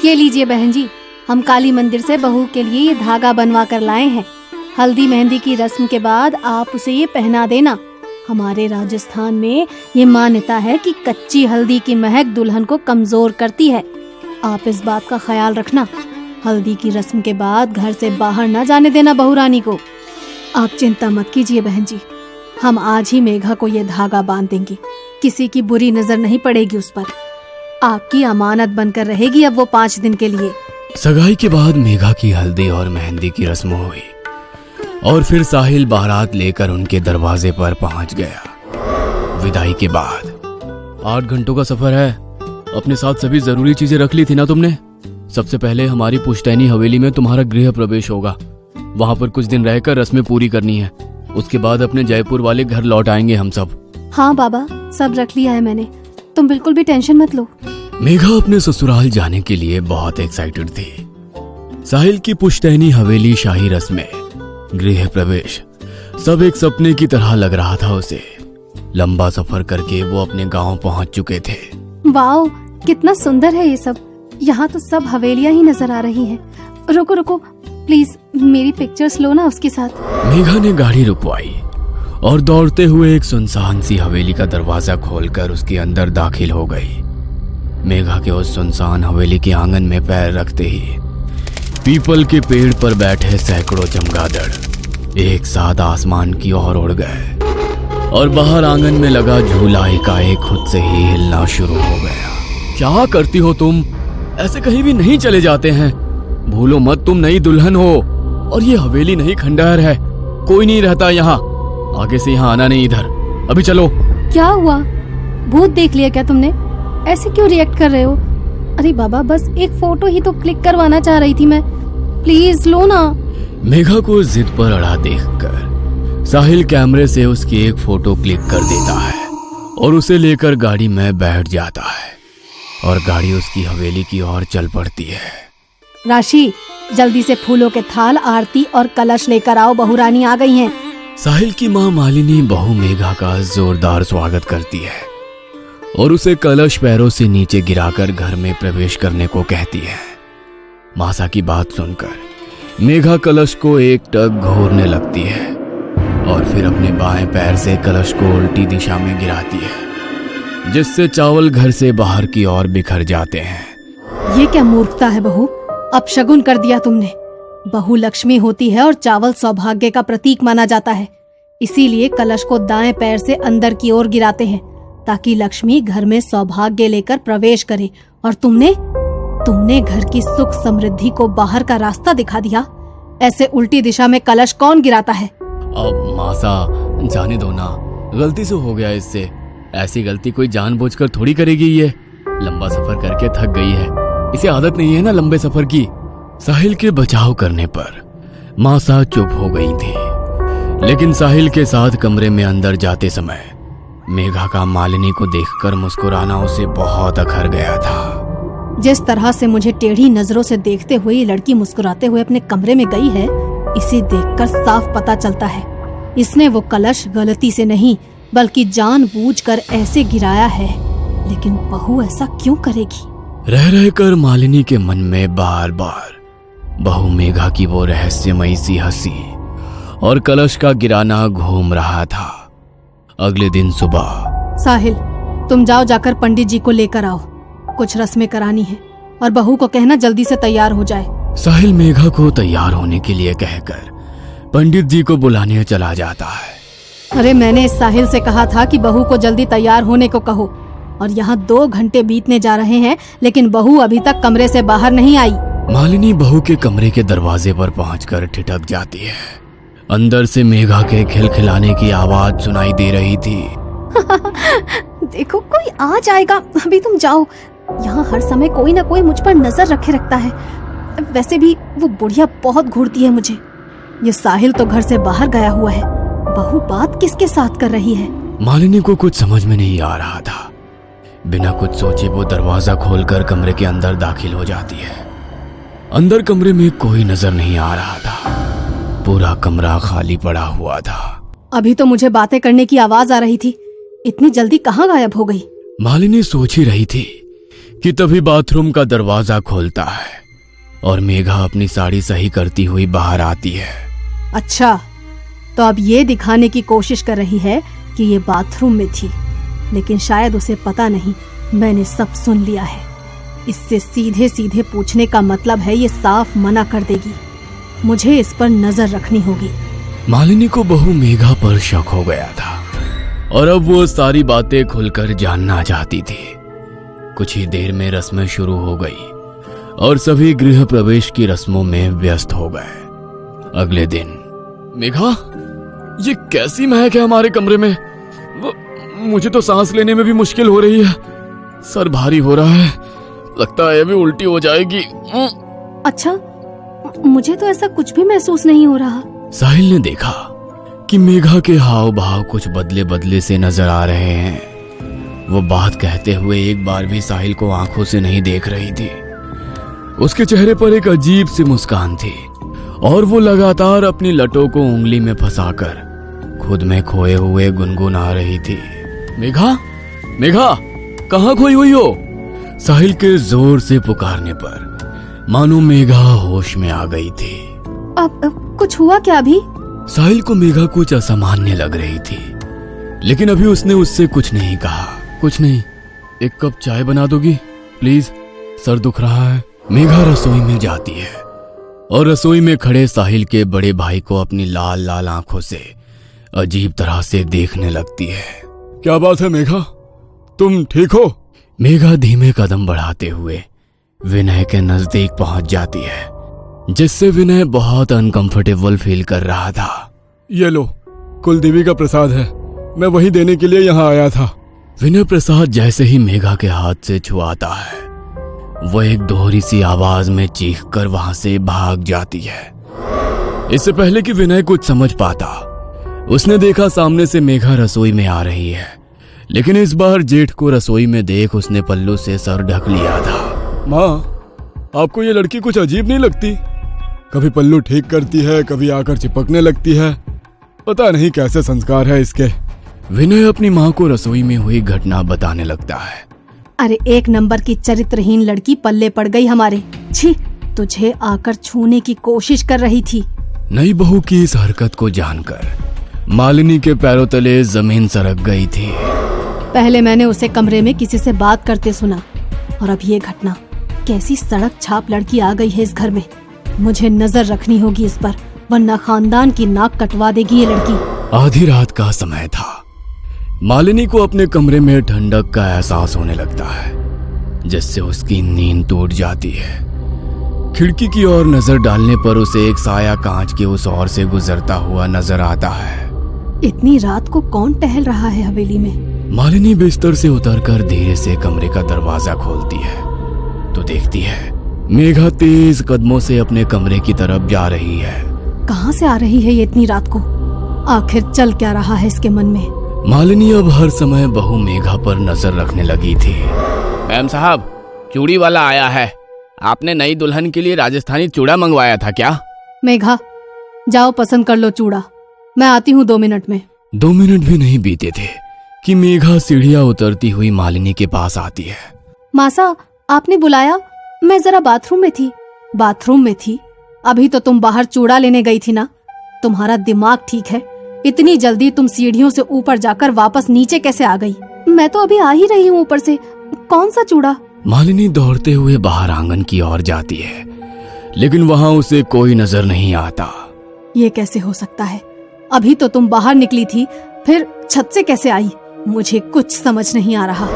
ये लीजिए बहन जी, हम काली मंदिर से बहू के लिए ये धागा बनवा कर लाए हैं। हल्दी मेहंदी की रस्म के बाद आप उसे ये पहना देना। हमारे राजस्थान में ये मान्यता है कि कच्ची हल्दी की महक दुल्हन को कमजोर करती है। आप इस बात का ख्याल रखना। हल्दी की रस्म के बाद घर से बाहर न जाने देना बहू रानी को। आप चिंता मत कीजिए बहन जी, हम आज ही मेघा को ये धागा बांध देंगे। किसी की बुरी नजर नहीं पड़ेगी उस पर। आपकी अमानत बनकर रहेगी अब वो 5 दिन के लिए। सगाई के बाद मेघा की हल्दी और मेहंदी की रस्म हुई और फिर साहिल बारात लेकर उनके दरवाजे पर पहुंच गया। विदाई के बाद 8 घंटों का सफर है। अपने साथ सभी जरूरी चीजें रख ली थी ना तुमने? सबसे पहले हमारी पुश्तैनी हवेली में तुम्हारा गृह प्रवेश होगा। वहां पर कुछ दिन रहकर रस्में पूरी करनी है। उसके बाद अपने जयपुर वाले घर लौट आएंगे हम सब। हाँ बाबा, सब रख लिया है मैंने, तुम बिल्कुल भी टेंशन मत लो। मेघा अपने ससुराल जाने के लिए बहुत एक्साइटेड थी। साहिल की पुश्तैनी हवेली, शाही रस्में, गृह प्रवेश, सब एक सपने की तरह लग रहा था उसे। लंबा सफर करके वो अपने गांव पहुंच चुके थे। वाओ, कितना सुंदर है ये सब। यहाँ तो सब हवेलियाँ ही नजर आ रही हैं। रुको रुको प्लीज, मेरी पिक्चर्स लो ना उसके साथ। मेघा ने गाड़ी रुकवाई और दौड़ते हुए एक सुनसान सी हवेली का दरवाजा खोलकर उसके अंदर दाखिल हो गई। मेघा के उस सुनसान हवेली के आंगन में पैर रखते ही पीपल के पेड़ पर बैठे सैकड़ों चमगादड़ एक साथ आसमान की ओर उड़ गए और बाहर आंगन में लगा झूला एकाएक खुद से ही हिलना शुरू हो गया। क्या करती हो तुम? ऐसे कहीं भी नहीं चले जाते हैं। भूलो मत, तुम नई दुल्हन हो और ये हवेली नहीं खंडहर है। कोई नहीं रहता यहाँ। आगे से यहाँ आना नहीं इधर। अभी चलो। क्या हुआ? भूत देख लिया क्या तुमने? ऐसे क्यों रिएक्ट कर रहे हो? अरे बाबा, बस एक फोटो ही तो क्लिक करवाना चाह रही थी मैं। प्लीज लो ना। मेघा को जिद पर अड़ा देखकर साहिल कैमरे से उसकी एक फोटो क्लिक कर देता है और उसे लेकर गाड़ी में बैठ जाता है और गाड़ी उसकी हवेली की ओर चल पड़ती है। राशि, जल्दी से फूलों के थाल, आरती और कलश लेकर आओ, बहू रानी आ गई हैं। साहिल की माँ मालिनी बहू मेघा का जोरदार स्वागत करती है और उसे कलश पैरों से नीचे गिराकर घर में प्रवेश करने को कहती है। मासा की बात सुनकर मेघा कलश को एक टक घोरने लगती है और फिर अपने बाएं पैर से कलश को उल्टी दिशा में गिराती है, जिससे चावल घर से बाहर की ओर बिखर जाते हैं। ये क्या मूर्खता है बहू, अपशगुन कर दिया तुमने। बहू लक्ष्मी होती है और चावल सौभाग्य का प्रतीक माना जाता है। इसीलिए कलश को दाएं पैर से अंदर की ओर गिराते हैं ताकि लक्ष्मी घर में सौभाग्य लेकर प्रवेश करे। और तुमने घर की सुख समृद्धि को बाहर का रास्ता दिखा दिया। ऐसे उल्टी दिशा में कलश कौन गिराता है? अब मासा, जाने दो ना, गलती से हो गया इससे। ऐसी गलती कोई जानबूझकर थोड़ी करेगी। ये लंबा सफर करके थक गई है, इसे आदत नहीं है ना लंबे सफर की। साहिल के बचाव करने पर मासा चुप हो गई थी, लेकिन साहिल के साथ कमरे में अंदर जाते समय मेघा का मालिनी को देखकर मुस्कुराना उसे बहुत अखर गया था। जिस तरह से मुझे टेढ़ी नजरों से देखते हुए ये लड़की मुस्कुराते हुए अपने कमरे में गई है, इसे देखकर साफ पता चलता है इसने वो कलश गलती से नहीं बल्कि जानबूझकर ऐसे गिराया है। लेकिन बहू ऐसा क्यों करेगी? रह रहकर मालिनी के मन में बार बार बहू मेघा की वो रहस्यमयी सी हंसी और कलश का गिराना घूम रहा था। अगले दिन सुबह, साहिल, तुम जाकर पंडित जी को लेकर आओ, कुछ रस्में करानी है और बहू को कहना जल्दी से तैयार हो जाए। साहिल मेघा को तैयार होने के लिए कहकर पंडित जी को बुलाने चला जाता है। अरे मैंने साहिल से कहा था कि बहू को जल्दी तैयार होने को कहो, और यहाँ 2 घंटे बीतने जा रहे हैं लेकिन बहू अभी तक कमरे से बाहर नहीं आई। मालिनी बहू के कमरे के दरवाजे पर पहुंचकर ठिठक जाती है। अंदर से मेघा के खिलखिलाने की आवाज सुनाई दे रही थी। देखो, कोई आ जाएगा, अभी तुम जाओ। यहाँ हर समय कोई ना कोई मुझ पर नजर रखे रखता है। वैसे भी वो बुढ़िया बहुत घूरती है मुझे। ये साहिल तो घर से बाहर गया हुआ है, बहू बात किसके साथ कर रही है? मालिनी को कुछ समझ में नहीं आ रहा था। बिना कुछ सोचे वो दरवाजा खोलकर कमरे के अंदर दाखिल हो जाती है। अंदर कमरे में कोई नजर नहीं आ रहा था। पूरा कमरा खाली पड़ा हुआ था। अभी तो मुझे बातें करने की आवाज आ रही थी, इतनी जल्दी कहाँ गायब हो गई? मालिनी सोच ही रही थी कि तभी बाथरूम का दरवाजा खोलता है और मेघा अपनी साड़ी सही करती हुई बाहर आती है। अच्छा, तो अब ये दिखाने की कोशिश कर रही है कि ये बाथरूम में थी, लेकिन शायद उसे पता नहीं मैंने सब सुन लिया है। इससे सीधे सीधे पूछने का मतलब है ये साफ मना कर देगी। मुझे इस पर नजर रखनी होगी। मालिनी को बहू मेघा पर शक हो गया था और अब वो सारी बातें खुलकर जानना चाहती थी। कुछ ही देर में रस्में शुरू हो गई और सभी गृह प्रवेश की रस्मों में व्यस्त हो गए। अगले दिन, मेघा, ये कैसी महक है हमारे कमरे में? मुझे तो सांस लेने में भी मुश्किल हो रही है। सर भारी हो रहा है, लगता है अभी उल्टी हो जाएगी। अच्छा, मुझे तो ऐसा कुछ भी महसूस नहीं हो रहा। साहिल ने देखा कि मेघा के हाव भाव कुछ बदले बदले से नजर आ रहे हैं। वो बात कहते हुए एक बार भी साहिल को आंखों से नहीं देख रही थी। उसके चेहरे पर एक अजीब सी मुस्कान थी और वो लगातार अपनी लटों को उंगली में फंसाकर खुद में खोए हुए गुनगुना रही थी। मेघा, मेघा, कहाँ खोई हुई हो? साहिल के जोर से पुकारने पर मानो मेघा होश में आ गई थी। अब कुछ हुआ क्या अभी? साहिल को मेघा कुछ असामान्य लग रही थी, लेकिन अभी उसने उससे कुछ नहीं कहा। कुछ नहीं, एक कप चाय बना दोगी प्लीज? सर दुख रहा है। मेघा रसोई में जाती है और रसोई में खड़े साहिल के बड़े भाई को अपनी लाल लाल आंखों से अजीब तरह से देखने लगती है। क्या बात है मेघा, तुम ठीक हो? मेघा धीमे कदम बढ़ाते हुए विनय के नजदीक पहुंच जाती है, जिससे विनय बहुत अनकंफर्टेबल फील कर रहा था। ये लो, कुलदेवी का प्रसाद है, मैं वही देने के लिए यहाँ आया था। विनय प्रसाद जैसे ही मेघा के हाथ से छुआता है, वो एक दोहरी सी आवाज में चीख कर वहां से भाग जाती है। इससे पहले कि विनय कुछ समझ पाता, उसने देखा सामने से मेघा रसोई में आ रही है, लेकिन इस बार जेठ को रसोई में देख उसने पल्लू से सर ढक लिया था। माँ, आपको ये लड़की कुछ अजीब नहीं लगती? कभी पल्लू ठीक करती है, कभी आकर चिपकने लगती है, पता नहीं कैसे संस्कार है इसके। विनय अपनी माँ को रसोई में हुई घटना बताने लगता है। अरे एक नंबर की चरित्रहीन लड़की पल्ले पड़ गई हमारे। छी, तुझे आकर छूने की कोशिश कर रही थी। नई बहू की इस हरकत को जानकर मालिनी के पैरों तले जमीन सरक गई थी। पहले मैंने उसे कमरे में किसी से बात करते सुना, और अब ये घटना। कैसी सड़क छाप लड़की आ गई है इस घर में। मुझे नजर रखनी होगी इस पर, वरना खानदान की नाक कटवा देगी ये लड़की। आधी रात का समय था। मालिनी को अपने कमरे में ठंडक का एहसास होने लगता है, जिससे उसकी नींद टूट जाती है। खिड़की की ओर नजर डालने पर उसे एक साया कांच के उस ओर से गुजरता हुआ नजर आता है। इतनी रात को कौन टहल रहा है हवेली में? मालिनी बिस्तर से उतरकर धीरे से कमरे का दरवाजा खोलती है तो देखती है मेघा तेज कदमों से अपने कमरे की तरफ जा रही है। कहाँ से आ रही है ये इतनी रात को? आखिर चल क्या रहा है इसके मन में? मालिनी अब हर समय बहू मेघा पर नजर रखने लगी थी। मैम साहब, चूड़ी वाला आया है। आपने नई दुल्हन के लिए राजस्थानी चूड़ा मंगवाया था क्या? मेघा, जाओ पसंद कर लो चूड़ा, मैं आती हूँ 2 मिनट में। 2 मिनट भी नहीं बीते थे कि मेघा सीढ़ियां उतरती हुई मालिनी के पास आती है। मासा, आपने बुलाया? मैं जरा बाथरूम में थी। बाथरूम में थी? अभी तो तुम बाहर चूड़ा लेने गई थी ना। तुम्हारा दिमाग ठीक है? इतनी जल्दी तुम सीढ़ियों से ऊपर जाकर वापस नीचे कैसे आ गई? मैं तो अभी आ ही रही हूँ ऊपर से। कौन सा चूड़ा? मालिनी दौड़ते हुए बाहर आंगन की ओर जाती है, लेकिन वहाँ उसे कोई नजर नहीं आता। ये कैसे हो सकता है? अभी तो तुम बाहर निकली थी, फिर छत से कैसे आई? मुझे कुछ समझ नहीं आ रहा।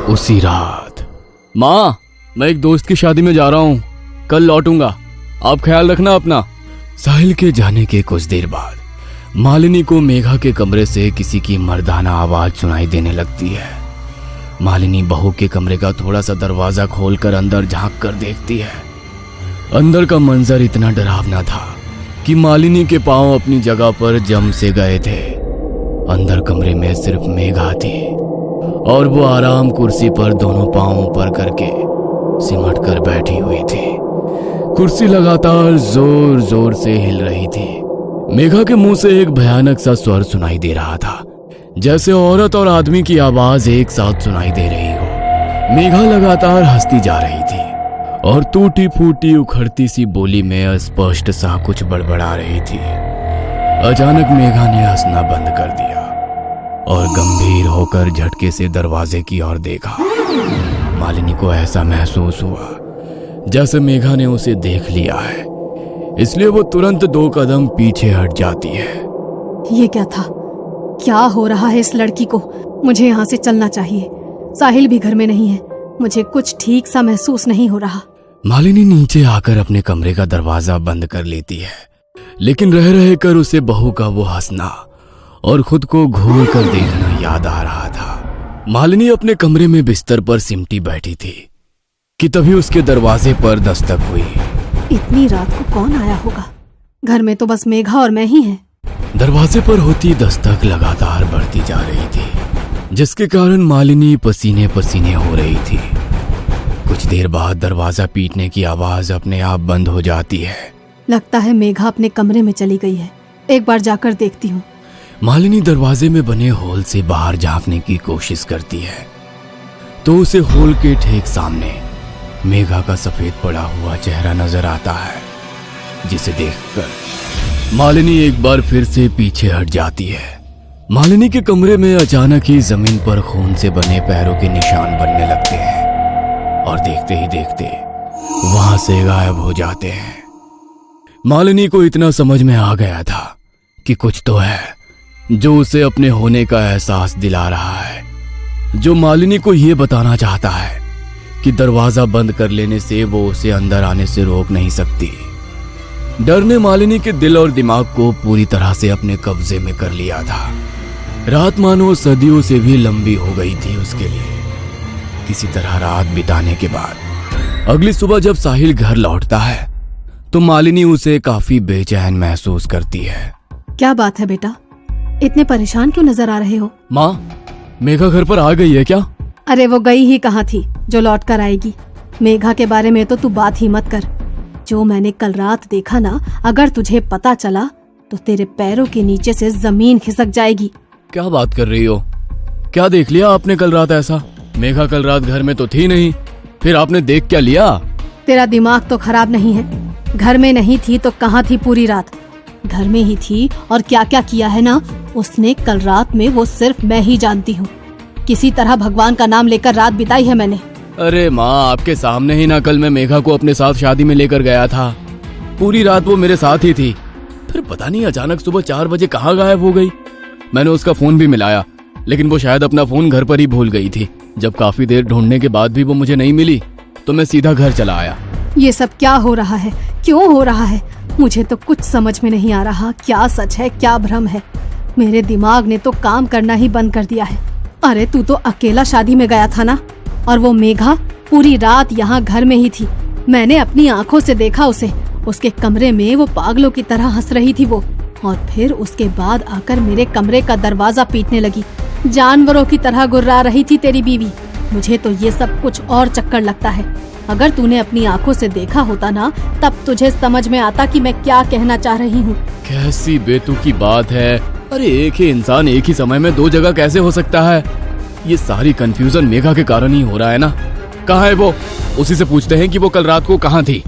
उसी रात। माँ, मैं एक दोस्त की शादी में जा रहा हूँ, कल लौटूंगा, आप ख्याल रखना अपना। साहिल के जाने के कुछ देर बाद मालिनी को मेघा के कमरे से किसी की मर्दाना आवाज सुनाई देने लगती है। मालिनी बहू के कमरे का थोड़ा सा दरवाजा खोलकर अंदर झांक कर देखती है। अंदर का मंजर इतना डरावना था कि मालिनी के पांव अपनी जगह पर जम से गए थे। अंदर कमरे में सिर्फ मेघा थी और वो आराम कुर्सी पर दोनों पांव ऊपर करके सिमट कर बैठी हुई थी। कुर्सी लगातार जोर जोर से हिल रही थी। मेघा के मुंह से एक भयानक सा स्वर सुनाई दे रहा था, जैसे औरत और आदमी की आवाज एक साथ सुनाई दे रही हो। मेघा लगातार हंसती जा रही थी और टूटी फूटी उखड़ती सी बोली में अस्पष्ट सा कुछ बड़बड़ा रही थी। अचानक मेघा ने हंसना बंद कर दिया और गंभीर होकर झटके से दरवाजे की ओर देखा। मालिनी को ऐसा महसूस हुआ जैसे मेघा ने उसे देख लिया है, इसलिए वो तुरंत 2 कदम पीछे हट जाती है। ये क्या था? क्या हो रहा है इस लड़की को? मुझे यहाँ से चलना चाहिए। साहिल भी घर में नहीं है। मुझे कुछ ठीक सा महसूस नहीं हो रहा। मालिनी नीचे आकर अपने कमरे का दरवाजा बंद कर लेती है, लेकिन रह रह कर उसे बहू का वो हंसना और खुद को घूर कर देखना याद आ रहा था। मालिनी अपने कमरे में बिस्तर पर सिमटी बैठी थी कि तभी उसके दरवाजे पर दस्तक हुई। इतनी रात को कौन आया होगा? घर में तो बस मेघा और मैं ही हैं। दरवाजे पर होती दस्तक लगातार बढ़ती जा रही थी, जिसके कारण मालिनी पसीने पसीने हो रही थी। कुछ देर बाद दरवाजा पीटने की आवाज अपने आप बंद हो जाती है। लगता है मेघा अपने कमरे में चली गई है। एक बार जाकर देखती हूँ। मालिनी दरवाजे में बने होल से बाहर झांकने की कोशिश करती है तो उसे होल के ठीक सामने मेघा का सफेद पड़ा हुआ चेहरा नजर आता है, जिसे देखकर मालिनी एक बार फिर से पीछे हट जाती है। मालिनी के कमरे में अचानक ही जमीन पर खून से बने पैरों के निशान बनने लगते हैं और देखते ही देखते वहां से गायब हो जाते हैं। मालिनी को इतना समझ में आ गया था कि कुछ तो है जो उसे अपने होने का एहसास दिला रहा है, जो मालिनी को यह बताना चाहता है कि दरवाजा बंद कर लेने से वो उसे अंदर आने से रोक नहीं सकती। डर ने मालिनी के दिल और दिमाग को पूरी तरह से अपने कब्जे में कर लिया था। रात मानो सदियों से भी लंबी हो गई थी उसके लिए। किसी तरह रात बिताने के बाद अगली सुबह जब साहिल घर लौटता है तो मालिनी उसे काफी बेचैन महसूस करती है। क्या बात है बेटा, इतने परेशान क्यों नजर आ रहे हो? माँ, मेघा घर पर आ गई है क्या? अरे वो गई ही कहाँ थी जो लौट कर आएगी। मेघा के बारे में तो तू बात ही मत कर। जो मैंने कल रात देखा ना, अगर तुझे पता चला तो तेरे पैरों के नीचे से जमीन खिसक जाएगी। क्या बात कर रही हो? क्या देख लिया आपने कल रात ऐसा? मेघा कल रात घर में तो थी नहीं, फिर आपने देख क्या लिया? तेरा दिमाग तो खराब नहीं है। घर में नहीं थी तो कहाँ थी पूरी रात? घर में ही थी और क्या क्या किया है ना उसने कल रात में, वो सिर्फ मैं ही जानती हूँ। किसी तरह भगवान का नाम लेकर रात बिताई है मैंने। अरे माँ, आपके सामने ही ना कल मैं मेघा को अपने साथ शादी में लेकर गया था। पूरी रात वो मेरे साथ ही थी। फिर पता नहीं अचानक सुबह 4 बजे कहाँ गायब हो गई। मैंने उसका फोन भी मिलाया, लेकिन वो शायद अपना फोन घर पर ही भूल गई थी। जब काफी देर ढूंढने के बाद भी वो मुझे नहीं मिली तो मैं सीधा घर चला आया। ये सब क्या हो रहा है? क्यों हो रहा है? मुझे तो कुछ समझ में नहीं आ रहा। क्या सच है क्या भ्रम है? मेरे दिमाग ने तो काम करना ही बंद कर दिया है। अरे तू तो अकेला शादी में गया था ना, और वो मेघा पूरी रात यहाँ घर में ही थी। मैंने अपनी आंखों से देखा उसे। उसके कमरे में वो पागलों की तरह हंस रही थी वो, और फिर उसके बाद आकर मेरे कमरे का दरवाजा पीटने लगी। जानवरों की तरह गुर्रा रही थी तेरी बीवी। मुझे तो ये सब कुछ और चक्कर लगता है। अगर तूने अपनी आंखों से देखा होता ना, तब तुझे समझ में आता कि मैं क्या कहना चाह रही हूँ। कैसी बेतुकी बात है। अरे एक ही इंसान एक ही समय में 2 जगह कैसे हो सकता है? ये सारी कंफ्यूजन मेघा के कारण ही हो रहा है ना। कहाँ है वो? उसी से पूछते हैं कि वो कल रात को कहाँ थी।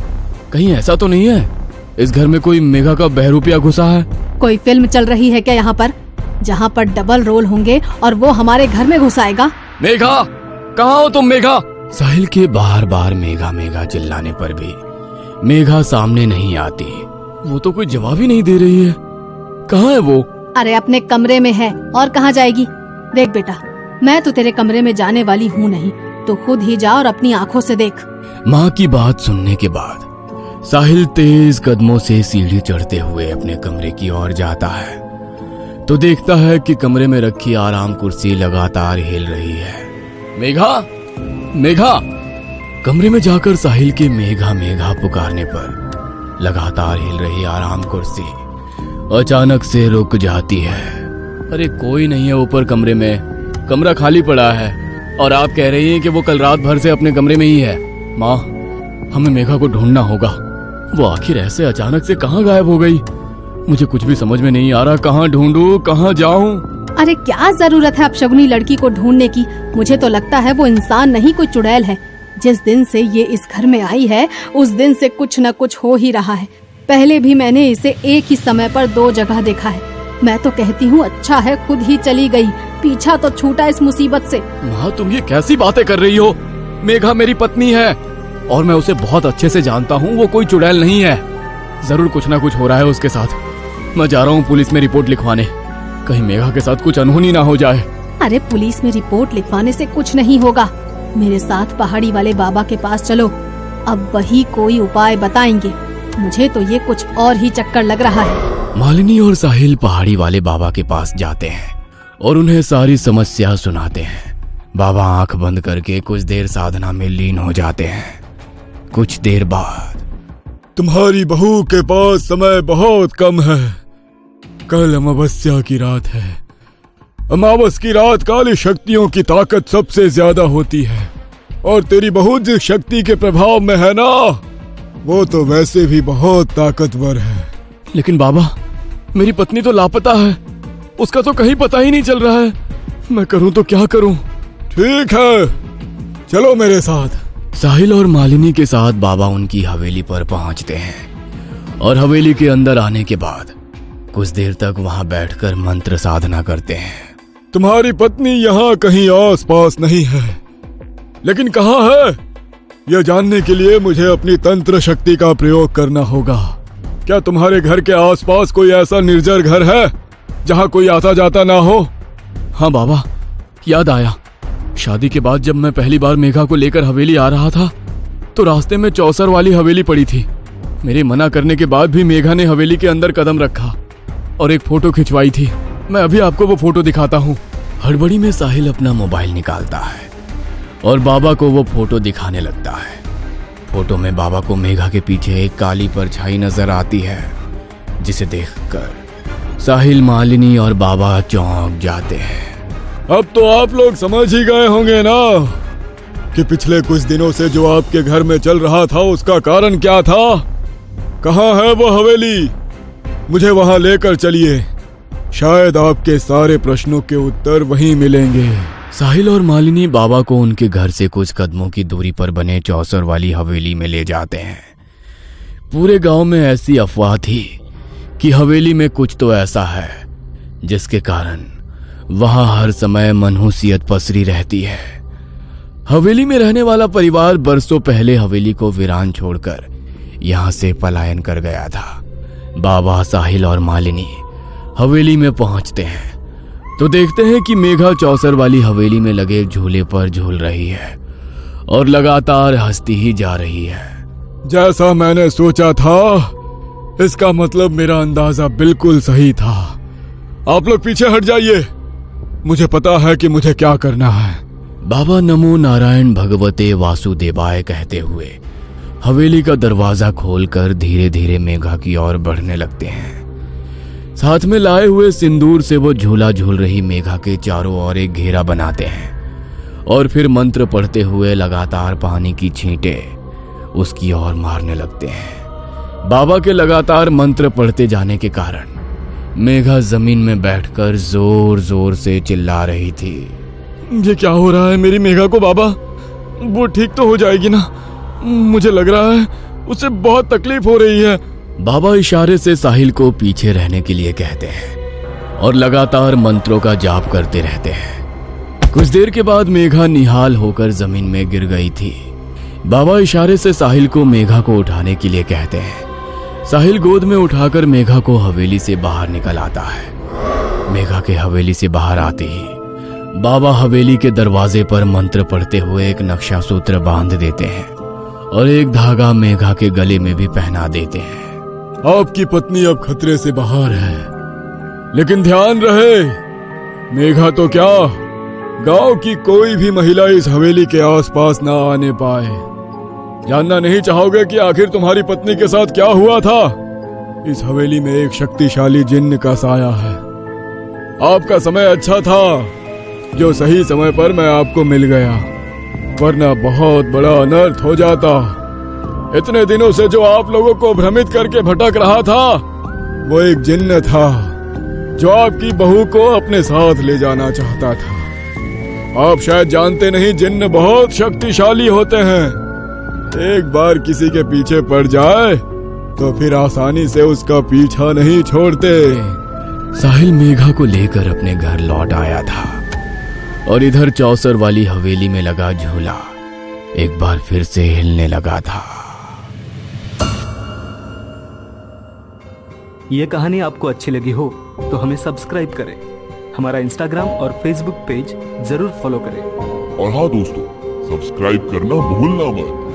कहीं ऐसा तो नहीं है इस घर में कोई मेघा का बहरूपिया घुसा है? कोई फिल्म चल रही है क्या यहाँ पर, जहाँ पर डबल रोल होंगे और वो हमारे घर में घुस आएगा? मेघा, कहाँ हो तुम मेघा? साहिल के बार बार मेघा मेघा चिल्लाने पर भी मेघा सामने नहीं आती। वो तो कोई जवाब ही नहीं दे रही है। कहाँ है वो? अरे अपने कमरे में है, और कहाँ जाएगी? देख बेटा, मैं तो तेरे कमरे में जाने वाली हूँ नहीं, तो खुद ही जा और अपनी आंखों से देख। माँ की बात सुनने के बाद साहिल तेज कदमों से सीढ़ी चढ़ते हुए अपने कमरे की ओर जाता है तो देखता है कि कमरे में रखी आराम कुर्सी लगातार हिल रही है। मेघा, मेघा! कमरे में जाकर साहिल के मेघा मेघा पुकारने पर लगातार हिल रही आराम कुर्सी अचानक से रुक जाती है। अरे कोई नहीं है ऊपर कमरे में, कमरा खाली पड़ा है, और आप कह रही हैं कि वो कल रात भर से अपने कमरे में ही है। माँ, हमें मेघा को ढूंढना होगा। वो आखिर ऐसे अचानक से कहाँ गायब हो गई? मुझे कुछ भी समझ में नहीं आ रहा। कहाँ ढूंढूं, कहाँ जाऊं? अरे क्या जरूरत है अपशगुनी लड़की को ढूंढने की? मुझे तो लगता है वो इंसान नहीं, कोई चुड़ैल है। जिस दिन से ये इस घर में आई है उस दिन से कुछ न कुछ हो ही रहा है। पहले भी मैंने इसे एक ही समय पर 2 जगह देखा है। मैं तो कहती हूँ अच्छा है खुद ही चली गई, पीछा तो छूटा इस मुसीबत से। माँ, तुम ये कैसी बातें कर रही हो? मेघा मेरी पत्नी है और मैं उसे बहुत अच्छे से जानता हूँ। वो कोई चुड़ैल नहीं है। जरूर कुछ ना कुछ हो रहा है उसके साथ। मैं जा रहा हूँ पुलिस में रिपोर्ट लिखवाने, कहीं मेघा के साथ कुछ अनहोनी ना हो जाए। अरे पुलिस में रिपोर्ट लिखवाने से कुछ नहीं होगा। मेरे साथ पहाड़ी वाले बाबा के पास चलो, अब वही कोई उपाय बताएंगे। मुझे तो ये कुछ और ही चक्कर लग रहा है। मालिनी और साहिल पहाड़ी वाले बाबा के पास जाते हैं और उन्हें सारी समस्या सुनाते हैं। बाबा आंख बंद करके कुछ देर साधना में लीन हो जाते हैं। कुछ देर बाद, तुम्हारी बहू के पास समय बहुत कम है। कल अमावस्या की रात है। अमावस की रात काली शक्तियों की ताकत सबसे ज्यादा होती है और तेरी बहू जिस शक्ति के प्रभाव में है ना, वो तो वैसे भी बहुत ताकतवर है। लेकिन बाबा, मेरी पत्नी तो लापता है। उसका तो कहीं पता ही नहीं चल रहा है। मैं करूं तो क्या करूं? ठीक है, चलो मेरे साथ। साहिल और मालिनी के साथ बाबा उनकी हवेली पर पहुंचते हैं और हवेली के अंदर आने के बाद कुछ देर तक वहां बैठकर मंत्र साधना करते हैं। तुम्हारी पत्नी यहाँ कहीं आस पास नहीं है, लेकिन कहाँ है यह जानने के लिए मुझे अपनी तंत्र शक्ति का प्रयोग करना होगा। क्या तुम्हारे घर के आसपास कोई ऐसा निर्जर घर है जहाँ कोई आता जाता ना हो? हाँ बाबा, याद आया। शादी के बाद जब मैं पहली बार मेघा को लेकर हवेली आ रहा था तो रास्ते में चौसर वाली हवेली पड़ी थी। मेरे मना करने के बाद भी मेघा ने हवेली के अंदर कदम रखा और एक फोटो खिंचवाई थी। मैं अभी आपको वो फोटो दिखाता हूँ। हड़बड़ी में साहिल अपना मोबाइल निकालता है और बाबा को वो फोटो दिखाने लगता है। फोटो में बाबा को मेघा के पीछे एक काली परछाई नजर आती है, जिसे देखकर साहिल, मालिनी और बाबा चौंक जाते हैं। अब तो आप लोग समझ ही गए होंगे ना कि पिछले कुछ दिनों से जो आपके घर में चल रहा था उसका कारण क्या था। कहाँ है वो हवेली? मुझे वहां लेकर चलिए, शायद आपके सारे प्रश्नों के उत्तर वहीं मिलेंगे। साहिल और मालिनी बाबा को उनके घर से कुछ कदमों की दूरी पर बने चौसर वाली हवेली में ले जाते हैं। पूरे गांव में ऐसी अफवाह थी कि हवेली में कुछ तो ऐसा है जिसके कारण वहां हर समय मनहूसियत पसरी रहती है। हवेली में रहने वाला परिवार बरसों पहले हवेली को वीरान छोड़कर यहां से पलायन कर गया था। बाबा, साहिल और मालिनी हवेली में पहुंचते हैं तो देखते हैं कि मेघा चौसर वाली हवेली में लगे एक झूले पर झूल रही है और लगातार हंसती ही जा रही है। जैसा मैंने सोचा था, इसका मतलब मेरा अंदाजा बिल्कुल सही था। आप लोग पीछे हट जाइए, मुझे पता है कि मुझे क्या करना है। बाबा नमो नारायण भगवते वासुदेवाय कहते हुए हवेली का दरवाजा खोलकर धीरे धीरे मेघा की ओर बढ़ने लगते हैं। साथ में लाए हुए सिंदूर से वो झूला झूल रही मेघा के चारों ओर एक घेरा बनाते हैं और फिर मंत्र पढ़ते हुए लगातार पानी की छींटें उसकी ओर मारने लगते हैं। बाबा के लगातार मंत्र पढ़ते जाने के कारण मेघा जमीन में बैठकर जोर जोर से चिल्ला रही थी। ये क्या हो रहा है मेरी मेघा को? बाबा, वो ठीक तो हो जाएगी ना? मुझे लग रहा है उसे बहुत तकलीफ हो रही है। बाबा इशारे से साहिल को पीछे रहने के लिए कहते हैं और लगातार मंत्रों का जाप करते रहते हैं। कुछ देर के बाद मेघा निहाल होकर जमीन में गिर गई थी। बाबा इशारे से साहिल को मेघा को उठाने के लिए कहते हैं। साहिल गोद में उठाकर मेघा को हवेली से बाहर निकल आता है। मेघा के हवेली से बाहर आते ही बाबा हवेली के दरवाजे पर मंत्र पढ़ते हुए एक नक्शा सूत्र बांध देते हैं और एक धागा मेघा के गले में भी पहना देते हैं। आपकी पत्नी अब खतरे से बाहर है, लेकिन ध्यान रहे, मेघा तो क्या, गांव की कोई भी महिला इस हवेली के आसपास ना आने पाए। जानना नहीं चाहोगे कि आखिर तुम्हारी पत्नी के साथ क्या हुआ था? इस हवेली में एक शक्तिशाली जिन्न का साया है। आपका समय अच्छा था जो सही समय पर मैं आपको मिल गया, वरना बहुत बड़ा अनर्थ हो जाता। इतने दिनों से जो आप लोगों को भ्रमित करके भटक रहा था वो एक जिन्न था। जो आपकी बहू को अपने साथ ले जाना चाहता था। आप शायद जानते नहीं, जिन्न बहुत शक्तिशाली होते हैं। एक बार किसी के पीछे पड़ जाए तो फिर आसानी से उसका पीछा नहीं छोड़ते। साहिल मेघा को लेकर अपने घर लौट आया था और इधर चौसर वाली हवेली में लगा झूला एक बार फिर से हिलने लगा था। ये कहानी आपको अच्छी लगी हो तो हमें सब्सक्राइब करें, हमारा इंस्टाग्राम और फेसबुक पेज जरूर फॉलो करें। और हाँ दोस्तों, सब्सक्राइब करना भूलना मत।